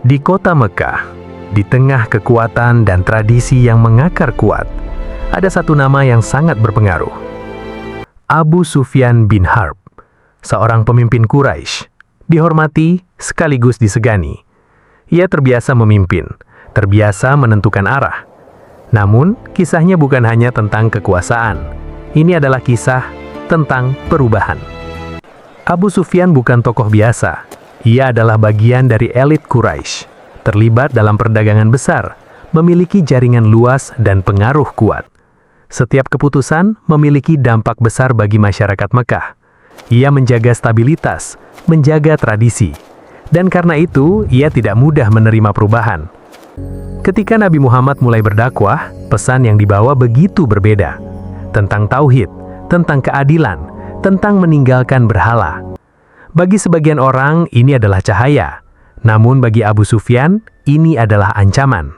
Di kota Mekah, di tengah kekuatan dan tradisi yang mengakar kuat, ada satu nama yang sangat berpengaruh. Abu Sufyan bin Harb, seorang pemimpin Quraisy, dihormati sekaligus disegani. Ia terbiasa memimpin, terbiasa menentukan arah. Namun, kisahnya bukan hanya tentang kekuasaan. Ini adalah kisah tentang perubahan. Abu Sufyan bukan tokoh biasa. Ia adalah bagian dari elit Quraisy, terlibat dalam perdagangan besar, memiliki jaringan luas dan pengaruh kuat. Setiap keputusan memiliki dampak besar bagi masyarakat Mekah. Ia menjaga stabilitas, menjaga tradisi, dan karena itu ia tidak mudah menerima perubahan. Ketika Nabi Muhammad mulai berdakwah, pesan yang dibawa begitu berbeda. Tentang tauhid, tentang keadilan, tentang meninggalkan berhala. Bagi sebagian orang, ini adalah cahaya. Namun bagi Abu Sufyan, ini adalah ancaman.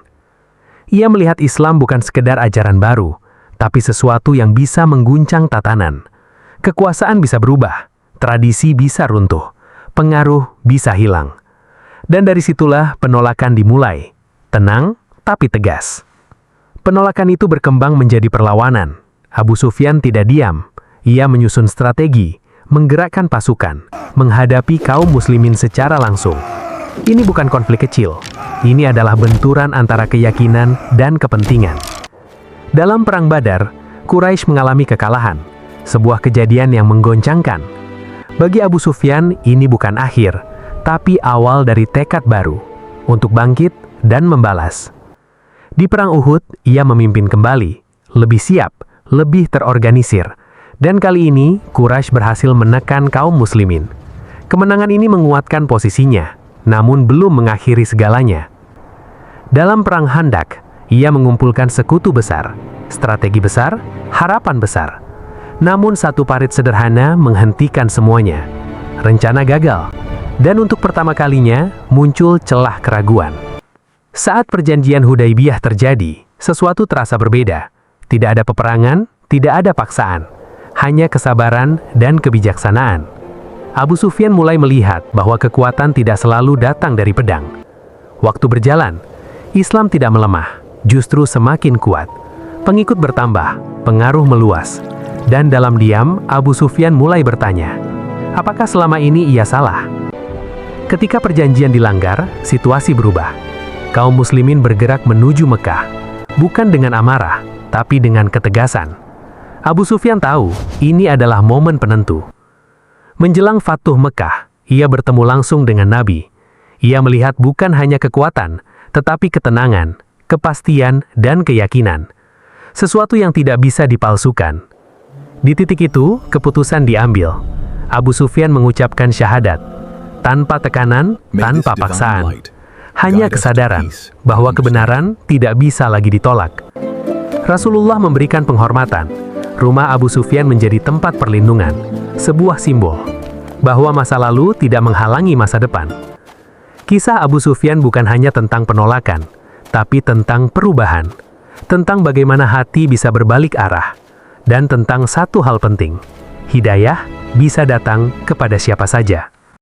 Ia melihat Islam bukan sekedar ajaran baru, tapi sesuatu yang bisa mengguncang tatanan. Kekuasaan bisa berubah, tradisi bisa runtuh, pengaruh bisa hilang. Dan dari situlah penolakan dimulai. Tenang, tapi tegas. Penolakan itu berkembang menjadi perlawanan. Abu Sufyan tidak diam. Ia menyusun strategi, menggerakkan pasukan, menghadapi kaum muslimin secara langsung. Ini bukan konflik kecil. Ini adalah benturan antara keyakinan dan kepentingan. Dalam Perang Badar, Quraisy mengalami kekalahan, sebuah kejadian yang menggoncangkan. Bagi Abu Sufyan, ini bukan akhir, tapi awal dari tekad baru untuk bangkit dan membalas. Di Perang Uhud, ia memimpin kembali, lebih siap, lebih terorganisir. Dan kali ini, Quraisy berhasil menekan kaum muslimin. Kemenangan ini menguatkan posisinya, namun belum mengakhiri segalanya. Dalam Perang Khandaq, ia mengumpulkan sekutu besar, strategi besar, harapan besar. Namun satu parit sederhana menghentikan semuanya. Rencana gagal, dan untuk pertama kalinya muncul celah keraguan. Saat perjanjian Hudaybiyah terjadi, sesuatu terasa berbeda. Tidak ada peperangan, tidak ada paksaan. Hanya kesabaran dan kebijaksanaan. Abu Sufyan mulai melihat bahwa kekuatan tidak selalu datang dari pedang. Waktu berjalan, Islam tidak melemah, justru semakin kuat. Pengikut bertambah, pengaruh meluas. Dan dalam diam, Abu Sufyan mulai bertanya, apakah selama ini ia salah? Ketika perjanjian dilanggar, situasi berubah. Kaum muslimin bergerak menuju Mekah, bukan dengan amarah, tapi dengan ketegasan. Abu Sufyan tahu, ini adalah momen penentu. Menjelang Fatuh Mekah, ia bertemu langsung dengan Nabi. Ia melihat bukan hanya kekuatan, tetapi ketenangan, kepastian, dan keyakinan. Sesuatu yang tidak bisa dipalsukan. Di titik itu, keputusan diambil. Abu Sufyan mengucapkan syahadat, tanpa tekanan, tanpa paksaan. Hanya kesadaran bahwa kebenaran tidak bisa lagi ditolak. Rasulullah memberikan penghormatan. Rumah Abu Sufyan menjadi tempat perlindungan, sebuah simbol bahwa masa lalu tidak menghalangi masa depan. Kisah Abu Sufyan bukan hanya tentang penolakan, tapi tentang perubahan, tentang bagaimana hati bisa berbalik arah, dan tentang satu hal penting, hidayah bisa datang kepada siapa saja.